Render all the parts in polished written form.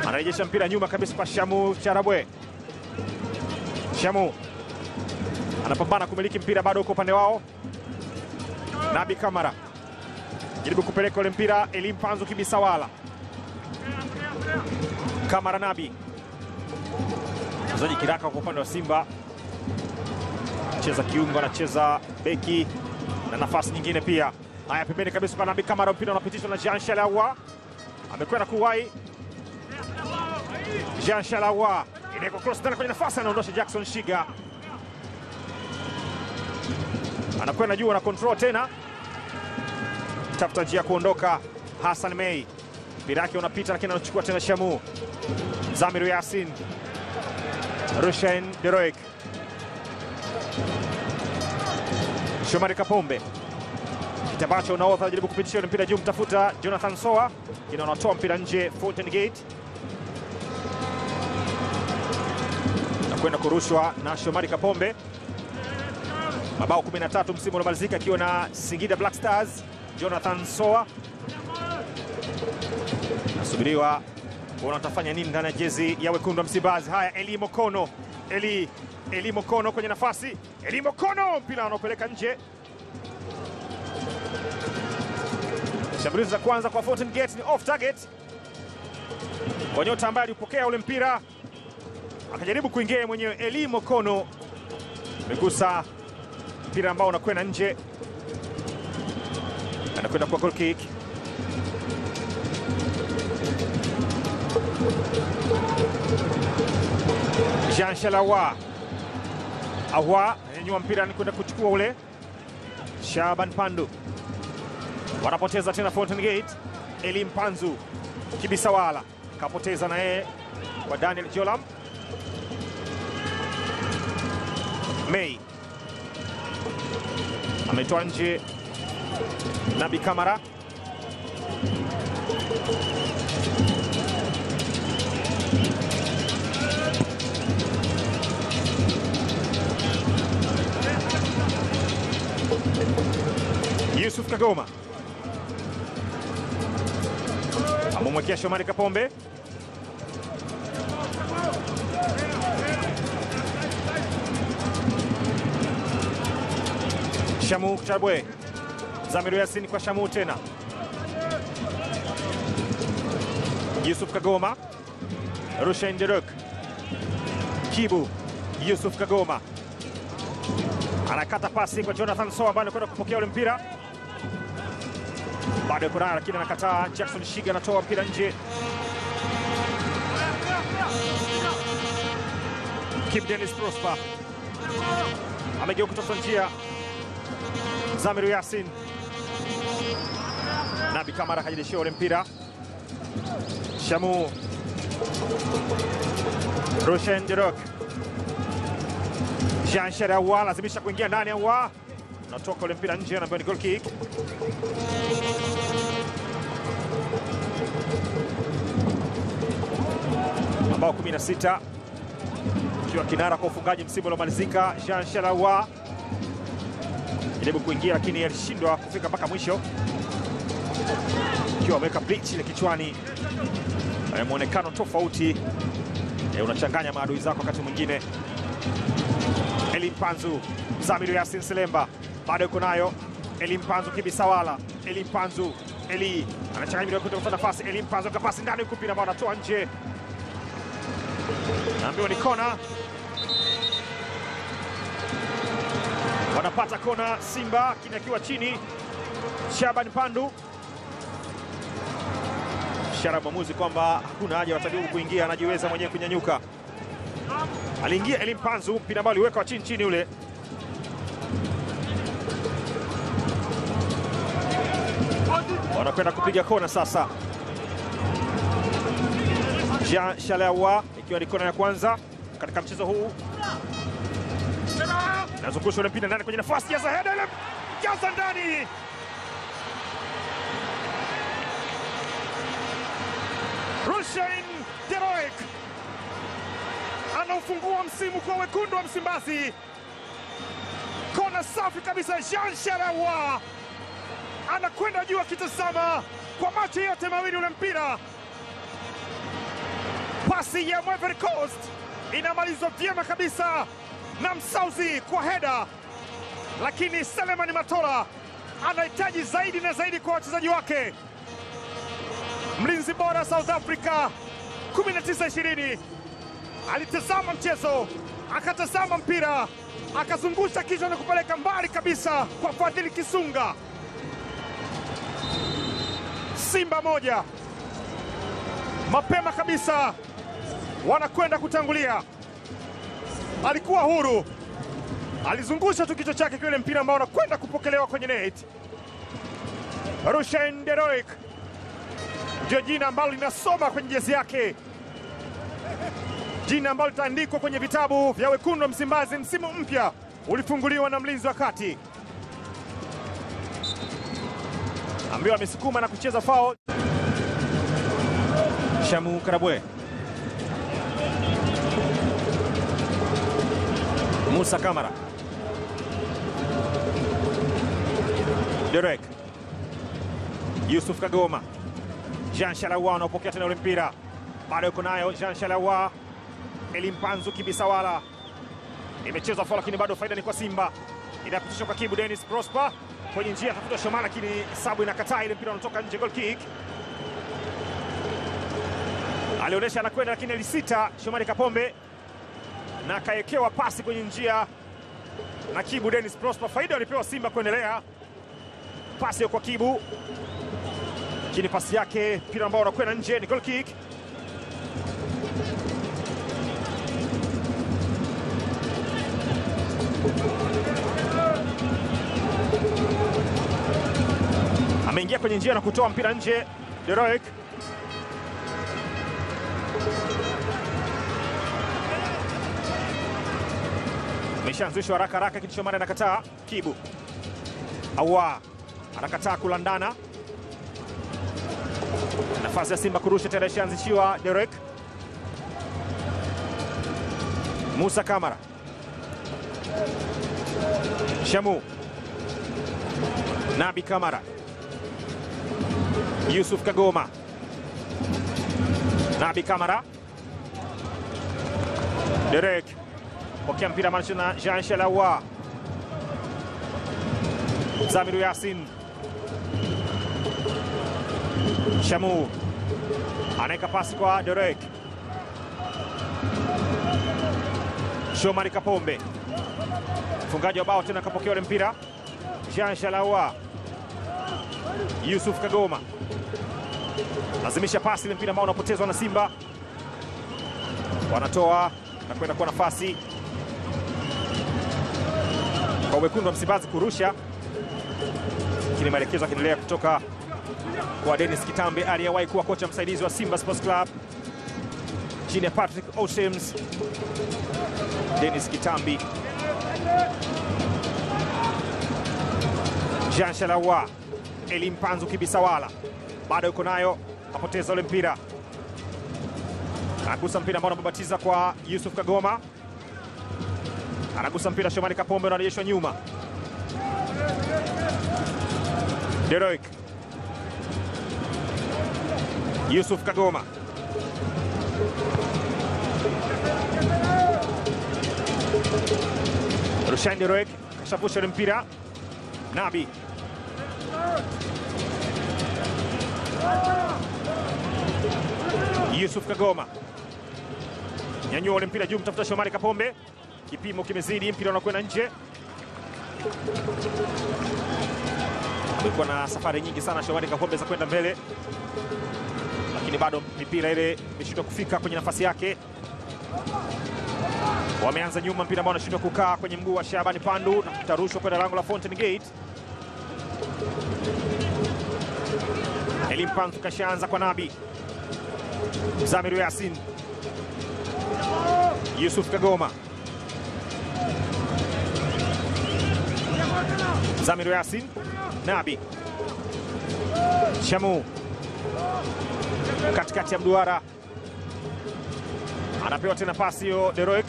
Anarejesha mpira nyuma kabisa kwa Shamu Charabwe. Shamu anapambana kumiliki mpira, bado uko upande wao. Nabi Kamara jaribu kupeleka ule mpira, Elie Mpanzu Kibisawala. Kamara Nabi, mchezaji kiraka kwa upande wa Simba, cheza kiungo, anacheza beki na nafasi nyingine pia. Haya, pembeni kabisa kwa Nabi Kamara, mpira unapitishwa na Jean Shalawa, amekwenda kuwai. Jean Shalawa inaweka cross ndani kwenye nafasi, anaondosha Jackson Shiga, anakwenda juu na control tena, tafuta njia kuondoka. Hassan Mei, mpira yake unapita lakini anachukua tena Shamu. Zamiru Yasin, Rushain Deroik, Shomari Kapombe, kitabacho unaodha anajaribu kupitisha mpira juu, mtafuta Jonathan Soa, kina anatoa mpira nje. Fountain Gate na kwenda kurushwa na Shomari Kapombe. Mabao 13 msimu uliomalizika akiwa na Singida Black Stars. Jonathan Soa nasubiriwa kuona atafanya nini ndani ya jezi ya wekundu wa Msimbazi. Haya, Elie Mokono, Elie Mokono kwenye nafasi, Elie Mokono, mpira anaopeleka nje. Shambulizi za kwanza kwa Fountain Gate ni off target. Wanyota ambaye alipokea ule mpira akajaribu kuingia mwenyewe. Elie Mokono amegusa mpira ambao unakwenda nje, anakwenda kwa goal kick. Jean Shalawa Ahwa ananyanyua mpira, ni kwenda kuchukua ule. Shaban Pandu wanapoteza tena Fountain Gate. Elie Mpanzu Kibisawala kapoteza na yeye kwa Daniel Jolam. Mei ametoa nje Nabi Kamara. Yusuf Kagoma amemwekea Shomari Kapombe. Shamu Charabwe, Zamiru Yasin kwa Shamu tena. Yusuf Kagoma, Rushain Deroik, Kibu. Yusuf Kagoma anakata pasi kwa Jonathan Soa ambaye anakwenda kupokea ule mpira, bado yuko nayo lakini anakataa. Jackson Shiga anatoa mpira nje. Kim Dennis Prosper amegeuka kutoka njia. Zamiru Yasin, Nabi Kamara kajidishia ule mpira. Shamu, Rushain Deroik, Jean Shalawa lazimisha kuingia ndani. Awa natoka ule mpira nje, anaambiwa ni goal kick. Mabao 16 ikiwa kinara kwa ufungaji msimu uliomalizika. Jean Shalawa jaribu kuingia lakini alishindwa kufika mpaka mwisho, ikiwa ameweka bleach ile kichwani, muonekano tofauti, unachanganya maadui zako wakati mwingine. Elie Mpanzu, Zamiru Yasin Selemba bado yuko nayo. Elie Mpanzu Kibisawala, Elie Mpanzu, Elie anachanganya bila kutoka nafasi. Elie Mpanzu kapasi ndani, mpira ambao anatoa nje, naambiwa ni kona. Wanapata kona Simba, kinakiwa chini. Shaban Pandu, ishara mwamuzi kwamba hakuna haja watabibu kuingia, anajiweza mwenyewe kunyanyuka. Aliingia Elie Mpanzu, mpira ambao aliweka wa chini ule. Wanakwenda kupiga kona sasa. Jean Shalawa ikiwa ni kona ya kwanza katika mchezo huu. Nazungusha ule mpira ndani kwenye nafasi ya Zaheda, ile jaza ndani. Rushain Deroik anaufungua msimu kwa wekundu wa Msimbazi. Kona safi kabisa. Jean Shalawa anakwenda juu akitazama kwa macho yote mawili ule mpira. Pasi ya Ivory Coast inamalizwa vyema kabisa na Msauzi kwa heda, lakini Selemani Matola anahitaji zaidi na zaidi kwa wachezaji wake. Mlinzi bora South Africa 19-20 alitazama mchezo, akatazama mpira, akazungusha kichwa na kupeleka mbali kabisa kwa Fadhili Kisunga. Simba moja, mapema kabisa wanakwenda kutangulia. Alikuwa huru, alizungusha tu kichwa chake kile mpira ambao unakwenda kupokelewa kwenye net. Rushaine De Reuck ndio jina ambalo linasoma kwenye jezi yake, jina ambalo litaandikwa kwenye vitabu vya wekundu wa Msimbazi. Msimu mpya ulifunguliwa na mlinzi wa kati ambaye amesukuma na kucheza foul. Shamu Karabwe, Musa Kamara, De Reuck, Yusuf Kagoma, Jean Shalawa anapokea tena ule mpira, bado yuko nayo Jean Shalawa. Elimpanzu Kibisawala, imechezwa foul lakini bado faida ni kwa Simba. Inapitishwa kwa Kibu Dennis Prosper kwenye njia, tafuta Shomari lakini sabu inakataa, ile mpira unatoka nje, goal kick. Alionyesha anakwenda lakini alisita Shomari Kapombe na kaekewa pasi kwenye njia na Kibu Dennis Prosper. Faida walipewa Simba kuendelea. Pasi kwa Kibu, lakini pasi yake mpira ambao unakwenda nje, ni goal kick. Ameingia kwenye njia na kutoa mpira nje De Reuck. Ameshaanzishwa haraka kitu Shomari anakataa. Kibu Awa anakataa kulandana. Nafasi ya Simba kurusha tena ishaanzishiwa De Reuck. Musa Kamara, Shamu, Nabi Kamara, Yusuf Kagoma, Nabi Kamara, De Reuck pokea mpira manisha na Jean Shalawa. Zamiru Yasin, Shamu anaeka pasi kwa De Reuck. Shomari Kapombe, mfungaji wa bao tena, kapokea ule mpira. Jean Shalawa, Yusuf Kagoma lazimisha pasi, ile mpira ambao unapotezwa na Simba. Wanatoa na kwenda kwa nafasi kwa wekundu wa Msimbazi kurusha, lakini maelekezo yakiendelea kutoka kwa Dennis Kitambe aliyewahi kuwa kocha msaidizi wa Simba Sports Club chini ya Patrick Osems. Dennis Kitambi, Jean Shalawa, Elimpanzu Kibisawala bado yuko nayo, apoteza ule mpira, anagusa mpira ambao anababatiza kwa Yusuf Kagoma, anagusa mpira Shomari Kapombe, unarejeshwa nyuma. De Reuck, Yusuf Kagoma, Rushaine De Reuck kashapusha ule mpira. Nabi Yusuf Kagoma nyanyua ule mpira juu, mtafuta Shomari Kapombe, kipimo kimezidi, mpira unakwenda nje. Amekuwa na safari nyingi sana Shomari Kapombe za kwenda mbele, lakini bado mipira ile imeshindwa kufika kwenye nafasi yake. Wameanza nyuma, mpira ambao unashindwa kukaa kwenye mguu wa Shabani Pandu na kutarushwa kwenda lango la Fountain Gate. Elimpanzu kashaanza kwa Nabi. Zamiru Yasin, Yusuf Kagoma, Zamiru Yasin, Nabi, Shamu katikati ya mduara, anapewa tena pasi hiyo De Reuck.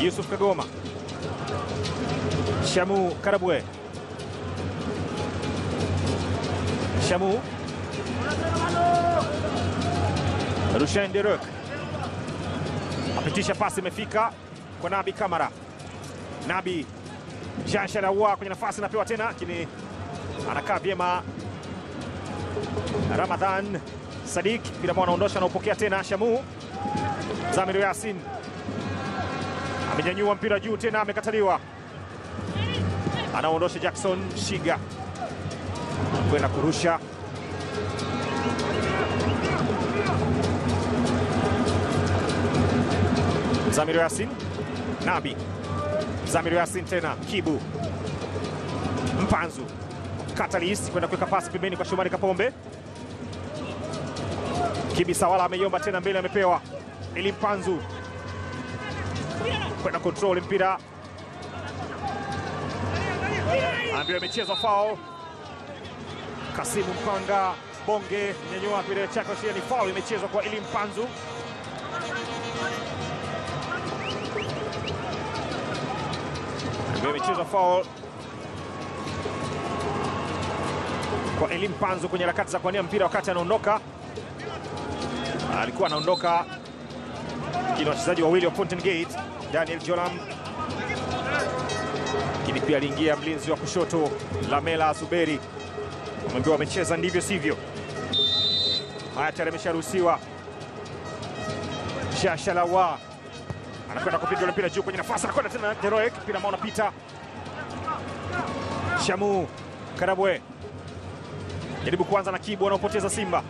Yusuf Kagoma, Shamu Karabwe, Shamu, Rushen Derek apitisha pasi, imefika kwa Nabi Kamara. Nabi Jean Shalawa kwenye nafasi, anapewa tena, lakini anakaa vyema Ramadhan Sadiq, bila mwana anaondosha, anaupokea tena Shamu. Zamiru Yasin amenyanyua mpira juu tena, amekataliwa, anaondosha Jackson Shiga kwenda kurusha. Zamiru Yasin, Nabi, Zamiru Yasin tena, Kibu Mpanzu, Catalyst kwenda kuweka pasi pembeni kwa Shomari Kapombe. Kibi Sawala ameiomba tena mbele, amepewa Eli Mpanzu kwenda control mpira, ambaye amechezwa foul. Kasimu Mpanga Bonge nyanyua mpira chako, ni foul imechezwa kwa Eli Mpanzu. Imechezwa foul kwa Eli Mpanzu kwenye harakati za kuania mpira wakati anaondoka. Alikuwa anaondoka kina wachezaji wawili wa Fountain Gate, Daniel Jolam, lakini pia aliingia mlinzi wa kushoto Lamela Zuberi, ambaye wamecheza ndivyo sivyo. Haya, tayari amesharuhusiwa. Shashalawa anakwenda kupiga mpira juu kwenye nafasi, anakwenda tena Deroek, mpira ambao unapita. Shamu Karabwe jaribu kuanza na Kibu, wanaopoteza Simba.